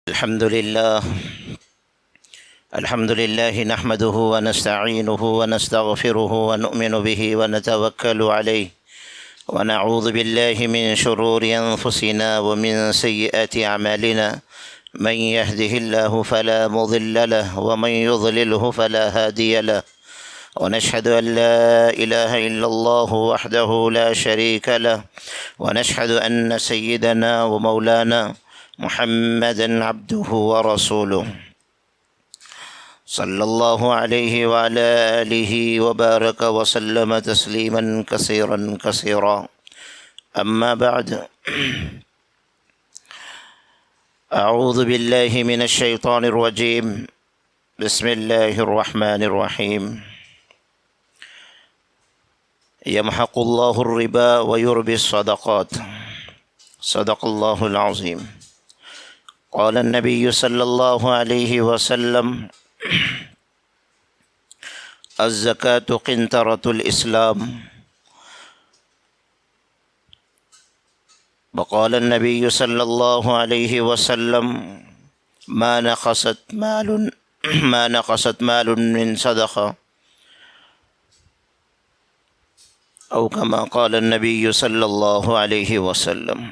الحمد لله نحمده ونستعينه ونستغفره ونؤمن به ونتوكل عليه ونعوذ بالله من شرور أنفسنا ومن سيئات أعمالنا من يهده الله فلا مضل له ومن يضلله فلا هادي له ونشهد أن لا إله إلا الله وحده لا شريك له ونشهد أن سيدنا ومولانا محمدًا عبده ورسوله صلى الله عليه وعلى آله وبارك وسلم تسليما كثيرا أما بعد أعوذ بالله من الشيطان الرجيم بسم الله الرحمن الرحيم يمحق الله الربا ويربي الصدقات صدق الله العظيم قال النبي صلى الله عليه وسلم الزكاة قنطرة الإسلام وقال النبي صلى الله عليه وسلم ما نقصت مال من صدقة أو كما قال النبي صلى الله عليه وسلم۔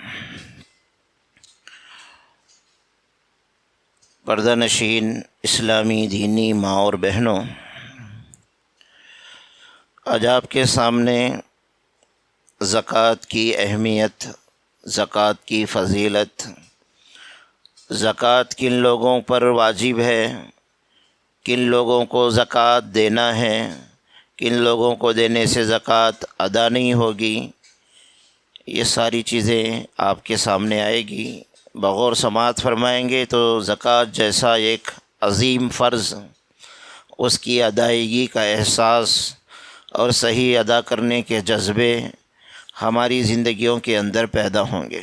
پردہ نشین اسلامی دینی ماں اور بہنوں، آج آپ کے سامنے زکوٰۃ کی اہمیت، زکوٰۃ کی فضیلت، زکوٰۃ کن لوگوں پر واجب ہے، کن لوگوں کو زکوٰۃ دینا ہے، کن لوگوں کو دینے سے زکوٰۃ ادا نہیں ہوگی، یہ ساری چیزیں آپ کے سامنے آئے گی۔ بغور سماعت فرمائیں گے تو زکوٰۃ جیسا ایک عظیم فرض، اس کی ادائیگی کا احساس اور صحیح ادا کرنے کے جذبے ہماری زندگیوں کے اندر پیدا ہوں گے۔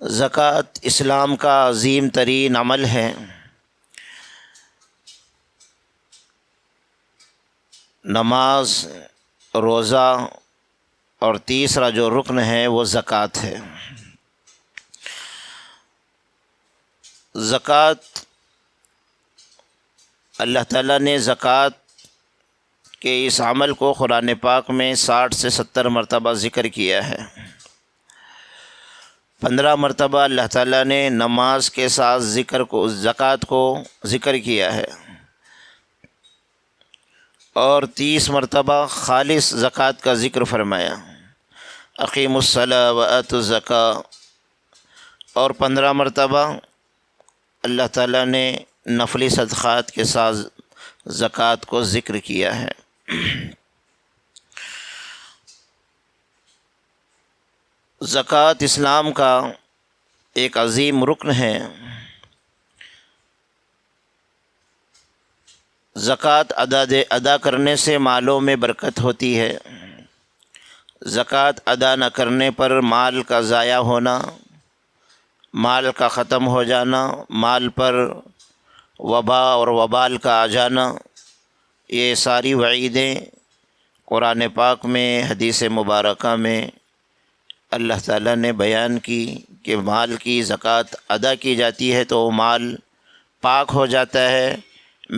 زکوٰۃ اسلام کا عظیم ترین عمل ہے۔ نماز، روزہ اور تیسرا جو رکن ہے وہ زکوٰۃ ہے۔ زکوٰۃ، اللہ تعالیٰ نے زکوٰۃ کے اس عمل کو قرآن پاک میں 60 سے 70 مرتبہ ذکر کیا ہے۔ 15 مرتبہ اللہ تعالیٰ نے نماز کے ساتھ زکوٰۃ کو ذکر کیا ہے، اور 30 مرتبہ خالص زکوٰۃ کا ذکر فرمایا، اقیموا الصلاۃ وآتوا الزکاۃ، اور 15 مرتبہ اللہ تعالیٰ نے نفلی صدقات کے ساتھ زکوٰۃ کو ذکر کیا ہے۔ زکوٰۃ اسلام کا ایک عظیم رکن ہے۔ زکوٰۃ ادا کرنے سے مالوں میں برکت ہوتی ہے۔ زکوٰۃ ادا نہ کرنے پر مال کا ضائع ہونا، مال کا ختم ہو جانا، مال پر وبا اور وبال کا آ جانا، یہ ساری وعیدیں قرآن پاک میں، حدیث مبارکہ میں اللہ تعالیٰ نے بیان کی کہ مال کی زکوٰۃ ادا کی جاتی ہے تو وہ مال پاک ہو جاتا ہے،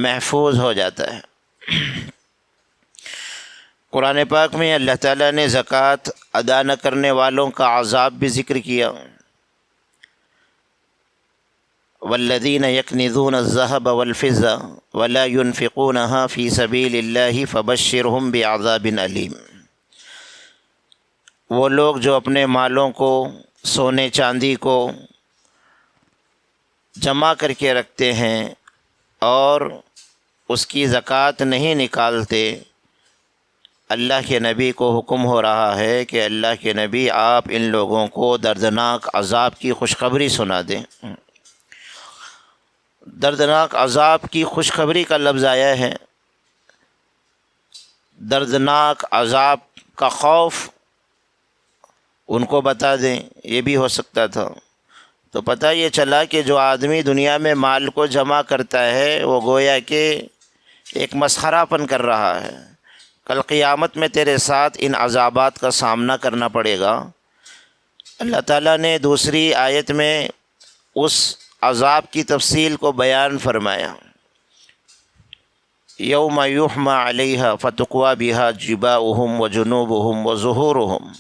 محفوظ ہو جاتا ہے۔ قرآن پاک میں اللہ تعالیٰ نے زکوٰۃ ادا نہ کرنے والوں کا عذاب بھی ذکر کیا۔ والذین یکنزون الذہب والفضہ ولا ينفقونها فی سبیل اللہ فبشرہم بعذاب علیم۔ وہ لوگ جو اپنے مالوں کو، سونے چاندی کو جمع کر کے رکھتے ہیں اور اس کی زکوٰۃ نہیں نکالتے، اللہ کے نبی کو حکم ہو رہا ہے کہ اللہ کے نبی آپ ان لوگوں کو دردناک عذاب کی خوشخبری سنا دیں۔ دردناک عذاب کی خوشخبری کا لفظ آیا ہے۔ دردناک عذاب کا خوف ان کو بتا دیں، یہ بھی ہو سکتا تھا۔ تو پتہ یہ چلا کہ جو آدمی دنیا میں مال کو جمع کرتا ہے وہ گویا کہ ایک مسخرہ پن کر رہا ہے۔ کل قیامت میں تیرے ساتھ ان عذابات کا سامنا کرنا پڑے گا۔ اللہ تعالیٰ نے دوسری آیت میں اس عذاب کی تفصیل کو بیان فرمایا۔ یوم یحمى علیہا فتقوی بہا جباؤہم وجنوبہم وظہورہم،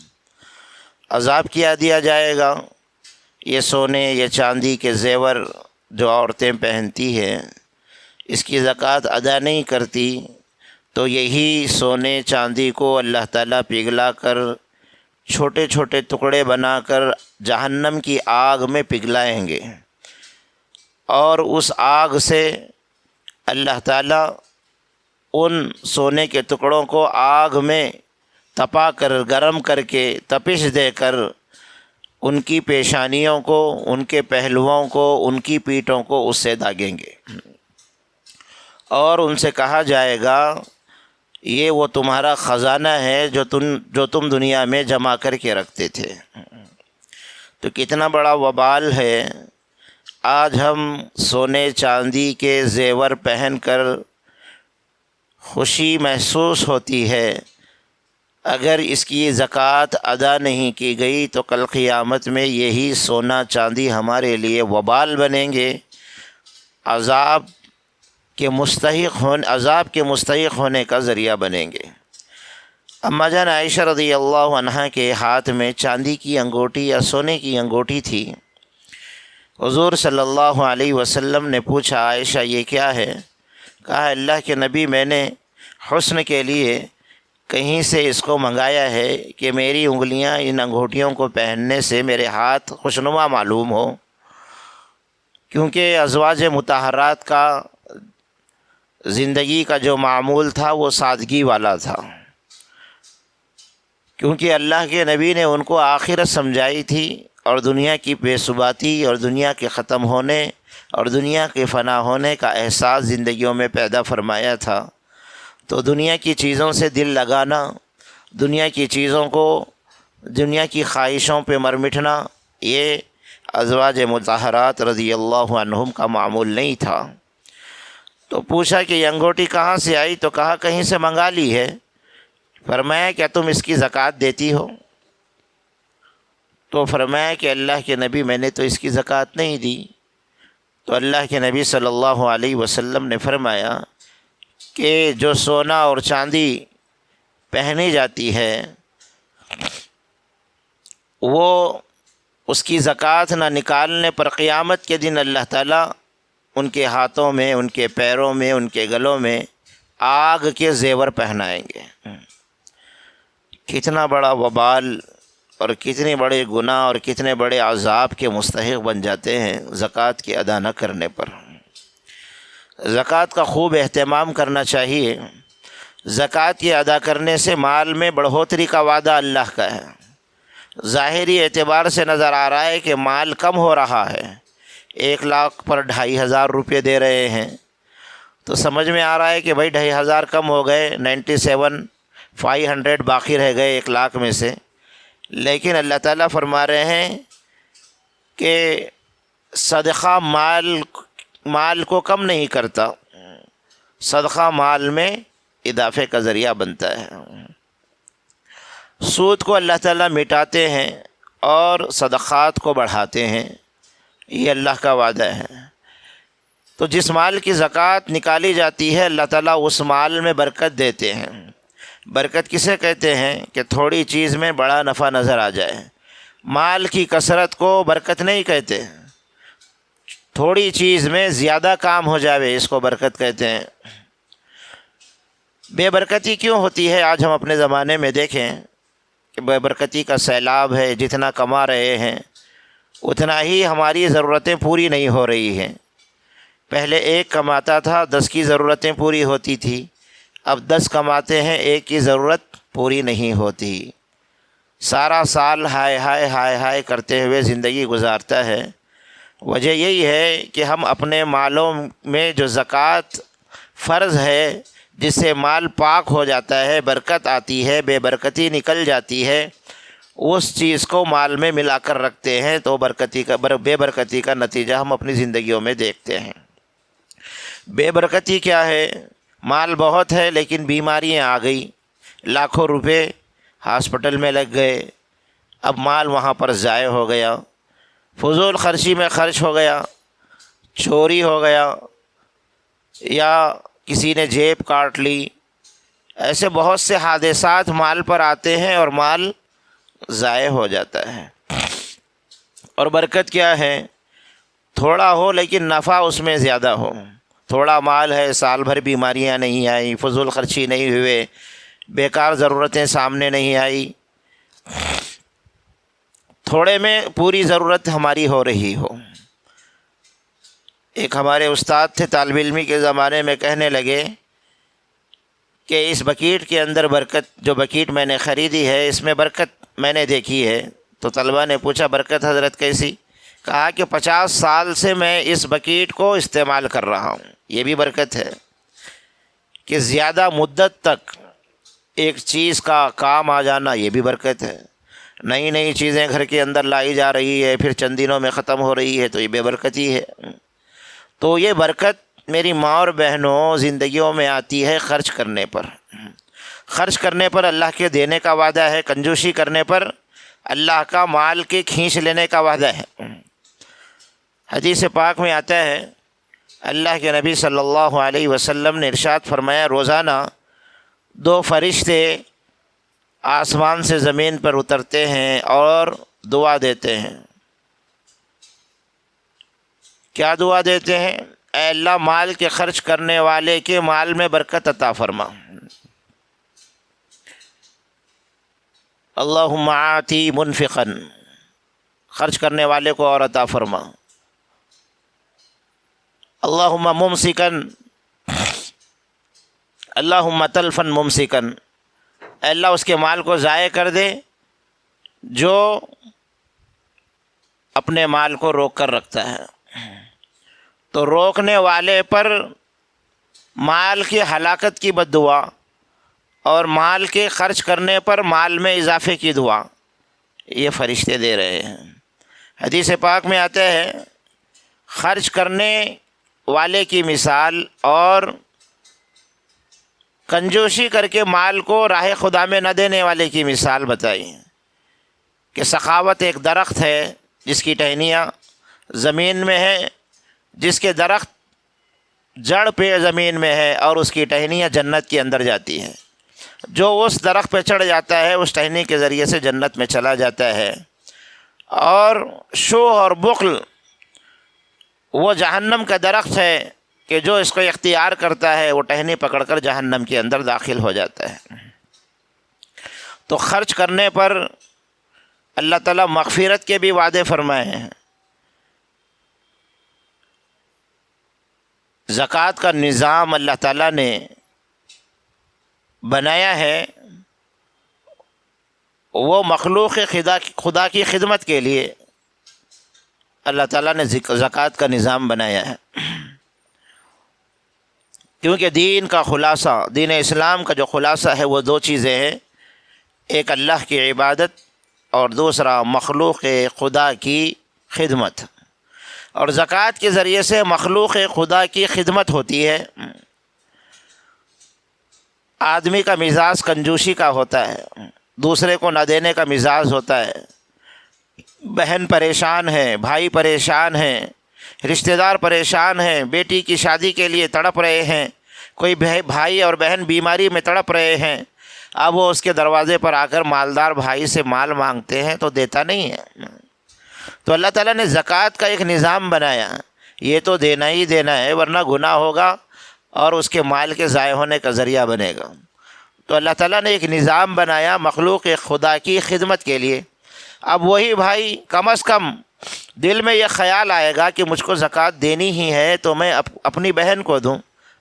عذاب کیا دیا جائے گا یہ سونے یا چاندی کے زیور جو عورتیں پہنتی ہیں، اس کی زکوٰۃ ادا نہیں کرتی تو یہی سونے چاندی کو اللہ تعالیٰ پگھلا کر چھوٹے چھوٹے ٹکڑے بنا کر جہنم کی آگ میں پگھلائیں گے، اور اس آگ سے اللہ تعالیٰ ان سونے کے ٹکڑوں کو آگ میں تپا کر گرم کر کے تپش دے کر ان کی پیشانیوں کو، ان کے پہلوؤں کو، ان کی پیٹھوں کو اس سے داغیں گے، اور ان سے کہا جائے گا یہ وہ تمہارا خزانہ ہے جو تم دنیا میں جمع کر کے رکھتے تھے۔ تو کتنا بڑا وبال ہے، آج ہم سونے چاندی کے زیور پہن کر خوشی محسوس ہوتی ہے، اگر اس کی زکوٰۃ ادا نہیں کی گئی تو کل قیامت میں یہی سونا چاندی ہمارے لیے وبال بنیں گے، عذاب کے مستحق ہونے کا ذریعہ بنیں گے۔ اما جان عائشہ رضی اللہ عنہا کے ہاتھ میں چاندی کی انگوٹھی یا سونے کی انگوٹھی تھی۔ حضور صلی اللہ علیہ وسلم نے پوچھا عائشہ یہ کیا ہے؟ کہا اللہ کے نبی میں نے حسن کے لیے کہیں سے اس کو منگایا ہے کہ میری انگلیاں ان انگوٹھیوں کو پہننے سے میرے ہاتھ خوشنما معلوم ہو، کیونکہ ازواج مطہرات کا زندگی کا جو معمول تھا وہ سادگی والا تھا، کیونکہ اللہ کے نبی نے ان کو آخرت سمجھائی تھی اور دنیا کی بے ثباتی اور دنیا کے ختم ہونے اور دنیا کے فنا ہونے کا احساس زندگیوں میں پیدا فرمایا تھا۔ تو دنیا کی چیزوں سے دل لگانا، دنیا کی چیزوں کو، دنیا کی خواہشوں پہ مر مٹنا، یہ ازواج مطہرات رضی اللہ عنہم کا معمول نہیں تھا۔ تو پوچھا کہ یہ انگوٹھی کہاں سے آئی؟ تو کہا کہیں سے منگا لی ہے۔ فرمایا کیا تم اس کی زکوٰۃ دیتی ہو؟ تو فرمایا کہ اللہ کے نبی میں نے تو اس کی زکوٰۃ نہیں دی۔ تو اللہ کے نبی صلی اللہ علیہ وسلم نے فرمایا کہ جو سونا اور چاندی پہنی جاتی ہے وہ اس کی زکوٰۃ نہ نکالنے پر قیامت کے دن اللہ تعالیٰ ان کے ہاتھوں میں، ان کے پیروں میں، ان کے گلوں میں آگ کے زیور پہنائیں گے۔ کتنا بڑا وبال اور کتنے بڑے گناہ اور کتنے بڑے عذاب کے مستحق بن جاتے ہیں زکوٰۃ کی ادا نہ کرنے پر۔ زکوٰۃ کا خوب اہتمام کرنا چاہیے۔ زکوٰۃ کی ادا کرنے سے مال میں بڑھوتری کا وعدہ اللہ کا ہے۔ ظاہری اعتبار سے نظر آ رہا ہے کہ مال کم ہو رہا ہے، 1 لاکھ پر 2500 روپے دے رہے ہیں، تو سمجھ میں آ رہا ہے کہ بھائی 2500 کم ہو گئے، 97,500 باقی رہ گئے 1 لاکھ میں سے۔ لیکن اللہ تعالیٰ فرما رہے ہیں کہ صدقہ مال کو کم نہیں کرتا، صدقہ مال میں اضافے کا ذریعہ بنتا ہے۔ سود کو اللہ تعالیٰ مٹاتے ہیں اور صدقات کو بڑھاتے ہیں، یہ اللہ کا وعدہ ہے۔ تو جس مال کی زکوٰۃ نکالی جاتی ہے اللہ تعالیٰ اس مال میں برکت دیتے ہیں۔ برکت کسے کہتے ہیں؟ کہ تھوڑی چیز میں بڑا نفع نظر آ جائے۔ مال کی کثرت کو برکت نہیں کہتے، تھوڑی چیز میں زیادہ کام ہو جاوے اس کو برکت کہتے ہیں۔ بے برکتی کیوں ہوتی ہے؟ آج ہم اپنے زمانے میں دیکھیں کہ بے برکتی کا سیلاب ہے، جتنا کما رہے ہیں اتنا ہی ہماری ضرورتیں پوری نہیں ہو رہی ہیں۔ پہلے 1 کماتا تھا 10 کی ضرورتیں پوری ہوتی تھی، اب 10 کماتے ہیں 1 کی ضرورت پوری نہیں ہوتی۔ سارا سال ہائے ہائے ہائے ہائے کرتے ہوئے زندگی گزارتا ہے۔ وجہ یہی ہے کہ ہم اپنے مالوں میں جو زکوٰۃ فرض ہے، جس سے مال پاک ہو جاتا ہے، برکت آتی ہے، بے برکتی نکل جاتی ہے، اس چیز کو مال میں ملا کر رکھتے ہیں، تو بے برکتی کا نتیجہ ہم اپنی زندگیوں میں دیکھتے ہیں۔ بے برکتی کیا ہے؟ مال بہت ہے لیکن بیماریاں آ گئی، لاکھوں روپے ہاسپٹل میں لگ گئے، اب مال وہاں پر ضائع ہو گیا۔ فضول خرچی میں خرچ ہو گیا، چوری ہو گیا، یا کسی نے جیب کاٹ لی، ایسے بہت سے حادثات مال پر آتے ہیں اور مال ضائع ہو جاتا ہے۔ اور برکت کیا ہے؟ تھوڑا ہو لیکن نفع اس میں زیادہ ہو۔ تھوڑا مال ہے، سال بھر بیماریاں نہیں آئیں، فضول خرچی نہیں ہوئے، بیکار ضرورتیں سامنے نہیں آئی، تھوڑے میں پوری ضرورت ہماری ہو رہی ہو۔ ایک ہمارے استاد تھے طالب علمی کے زمانے میں، کہنے لگے کہ اس بکیٹ کے اندر برکت، جو بکیٹ میں نے خریدی ہے اس میں برکت میں نے دیکھی ہے۔ تو طلبہ نے پوچھا برکت حضرت کیسی؟ کہا کہ 50 سال سے میں اس بکیٹ کو استعمال کر رہا ہوں، یہ بھی برکت ہے کہ زیادہ مدت تک ایک چیز کا کام آ جانا، یہ بھی برکت ہے۔ نئی نئی چیزیں گھر کے اندر لائی جا رہی ہے، پھر چند دنوں میں ختم ہو رہی ہے، تو یہ بے برکتی ہے۔ تو یہ برکت میری ماں اور بہنوں زندگیوں میں آتی ہے خرچ کرنے پر۔ خرچ کرنے پر اللہ کے دینے کا وعدہ ہے، کنجوسی کرنے پر اللہ کا مال کے کھینچ لینے کا وعدہ ہے۔ حدیث پاک میں آتا ہے، اللہ کے نبی صلی اللہ علیہ وسلم نے ارشاد فرمایا، روزانہ 2 فرشتے آسمان سے زمین پر اترتے ہیں اور دعا دیتے ہیں۔ کیا دعا دیتے ہیں؟ اے اللہ، مال کے خرچ کرنے والے کے مال میں برکت عطا فرما، اللہم آتی منفقا، خرچ کرنے والے کو اور عطا فرما، اللہم ممسکا، اللہم تلفا ممسکا، اے اللہ اس کے مال کو ضائع کر دے جو اپنے مال کو روک کر رکھتا ہے۔ تو روکنے والے پر مال کی ہلاکت کی بد دعا، اور مال کے خرچ کرنے پر مال میں اضافے کی دعا، یہ فرشتے دے رہے ہیں۔ حدیث پاک میں آتا ہے، خرچ کرنے والے کی مثال اور کنجوسی کر کے مال کو راہ خدا میں نہ دینے والے کی مثال بتائی کہ سخاوت ایک درخت ہے جس کی ٹہنیاں زمین میں ہے، جس کے درخت جڑ پہ زمین میں ہے اور اس کی ٹہنیاں جنت کے اندر جاتی ہیں۔ جو اس درخت پہ چڑھ جاتا ہے اس ٹہنی کے ذریعے سے جنت میں چلا جاتا ہے، اور شو اور بخل وہ جہنم کا درخت ہے کہ جو اس کو اختیار کرتا ہے وہ ٹہنی پکڑ کر جہنم کے اندر داخل ہو جاتا ہے۔ تو خرچ کرنے پر اللہ تعالیٰ مغفرت کے بھی وعدے فرمائے ہیں۔ زکوٰۃ کا نظام اللہ تعالیٰ نے بنایا ہے، وہ مخلوق خدا کی خدمت کے لیے اللہ تعالیٰ نے زکوٰۃ کا نظام بنایا ہے، کیونکہ دین کا خلاصہ، دین اسلام کا جو خلاصہ ہے وہ 2 چیزیں ہیں، ایک اللہ کی عبادت اور دوسرا مخلوق خدا کی خدمت۔ اور زکوٰۃ کے ذریعے سے مخلوق خدا کی خدمت ہوتی ہے۔ آدمی کا مزاج کنجوسی کا ہوتا ہے، دوسرے کو نہ دینے کا مزاج ہوتا ہے، بہن پریشان ہے، بھائی پریشان ہیں، رشتہ دار پریشان ہیں، بیٹی کی شادی کے لیے تڑپ رہے ہیں، کوئی بھائی اور بہن بیماری میں تڑپ رہے ہیں، اب وہ اس کے دروازے پر آ کر مالدار بھائی سے مال مانگتے ہیں تو دیتا نہیں ہے۔ تو اللہ تعالیٰ نے زکوٰۃ کا ایک نظام بنایا، یہ تو دینا ہی دینا ہے ورنہ گناہ ہوگا اور اس کے مال کے ضائع ہونے کا ذریعہ بنے گا۔ تو اللہ تعالیٰ نے ایک نظام بنایا مخلوق خدا کی خدمت کے لیے۔ اب وہی بھائی کم از کم دل میں یہ خیال آئے گا کہ مجھ کو زکوٰۃ دینی ہی ہے تو میں اپنی بہن کو دوں،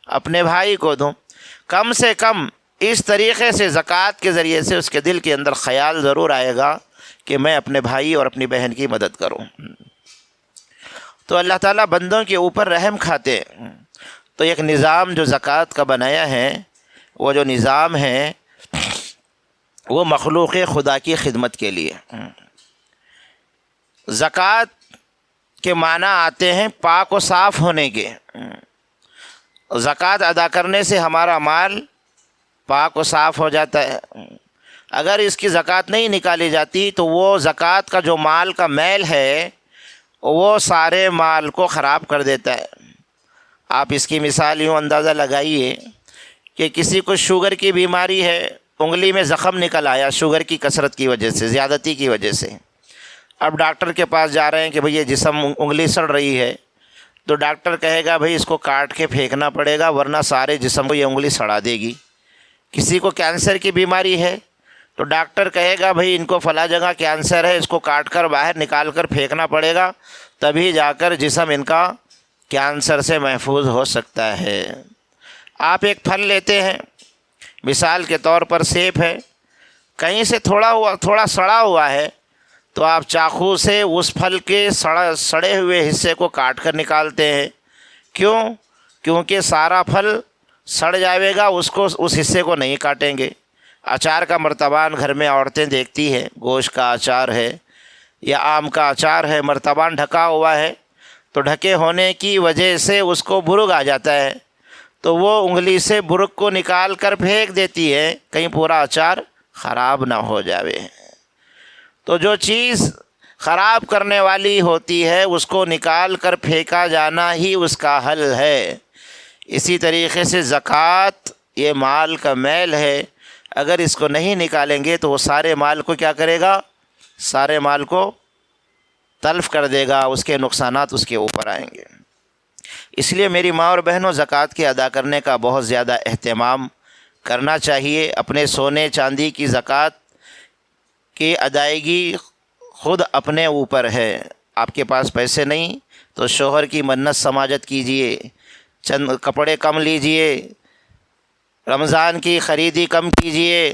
اپنے بھائی کو دوں، کم سے کم اس طریقے سے زکوٰۃ کے ذریعے سے اس کے دل کے اندر خیال ضرور آئے گا کہ میں اپنے بھائی اور اپنی بہن کی مدد کروں۔ تو اللہ تعالیٰ بندوں کے اوپر رحم کھاتے۔ تو ایک نظام جو زکوٰۃ کا بنایا ہے، وہ جو نظام ہے وہ مخلوق خدا کی خدمت کے لیے۔ زکوٰۃ کے معنی آتے ہیں پاک و صاف ہونے کے۔ زکوٰۃ ادا کرنے سے ہمارا مال پاک و صاف ہو جاتا ہے۔ اگر اس کی زکوٰۃ نہیں نکالی جاتی تو وہ زکوٰۃ کا جو مال کا میل ہے وہ سارے مال کو خراب کر دیتا ہے۔ آپ اس کی مثال یوں اندازہ لگائیے کہ کسی کو شوگر کی بیماری ہے، انگلی میں زخم نکل آیا شوگر کی کثرت کی وجہ سے، زیادتی کی وجہ سے۔ اب ڈاکٹر کے پاس جا رہے ہیں کہ بھئی یہ جسم انگلی سڑ رہی ہے، تو ڈاکٹر کہے گا بھئی اس کو کاٹ کے پھینکنا پڑے گا ورنہ سارے جسم کو یہ انگلی سڑا دے گی۔ کسی کو کینسر کی بیماری ہے تو ڈاکٹر کہے گا بھئی ان کو فلاں جگہ کینسر ہے، اس کو کاٹ کر باہر نکال کر پھینکنا پڑے گا، تبھی جا کر جسم ان کا کینسر سے محفوظ ہو سکتا ہے۔ آپ ایک پھل لیتے ہیں، مثال کے طور پر سیب ہے، کہیں سے تھوڑا سڑا ہوا ہے تو آپ چاقو سے اس پھل کے سڑے ہوئے حصے کو کاٹ کر نکالتے ہیں۔ کیوں؟ کیونکہ سارا پھل سڑ جائے گا، اس حصے کو نہیں کاٹیں گے۔ اچار کا مرتبان گھر میں عورتیں دیکھتی ہیں، گوشت کا اچار ہے یا آم کا اچار ہے، مرتبان ڈھکا ہوا ہے، تو ڈھکے ہونے کی وجہ سے اس کو بھرگ آ جاتا ہے، تو وہ انگلی سے بھرگ کو نکال کر پھینک دیتی ہے، کہیں پورا اچار خراب نہ ہو جاوے۔ تو جو چیز خراب کرنے والی ہوتی ہے اس کو نکال کر پھینکا جانا ہی اس کا حل ہے۔ اسی طریقے سے زکوٰۃ یہ مال کا میل ہے، اگر اس کو نہیں نکالیں گے تو وہ سارے مال کو کیا کرے گا؟ سارے مال کو تلف کر دے گا، اس کے نقصانات اس کے اوپر آئیں گے۔ اس لیے میری ماں اور بہنوں، زکوٰۃ کے ادا کرنے کا بہت زیادہ اہتمام کرنا چاہیے۔ اپنے سونے چاندی کی زکوٰۃ کی ادائیگی خود اپنے اوپر ہے۔ آپ کے پاس پیسے نہیں تو شوہر کی منت سماجت کیجئے، چند کپڑے کم لیجئے، رمضان کی خریدی کم کیجئے،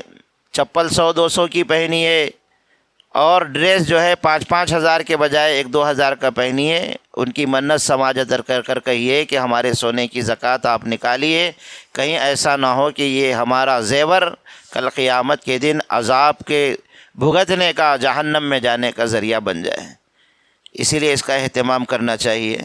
چپل 100-200 کی پہنیے، اور ڈریس جو ہے 5-5 ہزار کے بجائے 1-2 ہزار کا پہنیے۔ ان کی منت سماجت کر کہیے کہ ہمارے سونے کی زکوٰۃ آپ نکالیے، کہیں ایسا نہ ہو کہ یہ ہمارا زیور کل قیامت کے دن عذاب کے بھگتنے کا، جہنم میں جانے کا ذریعہ بن جائے۔ اسی لیے اس کا اہتمام کرنا چاہیے۔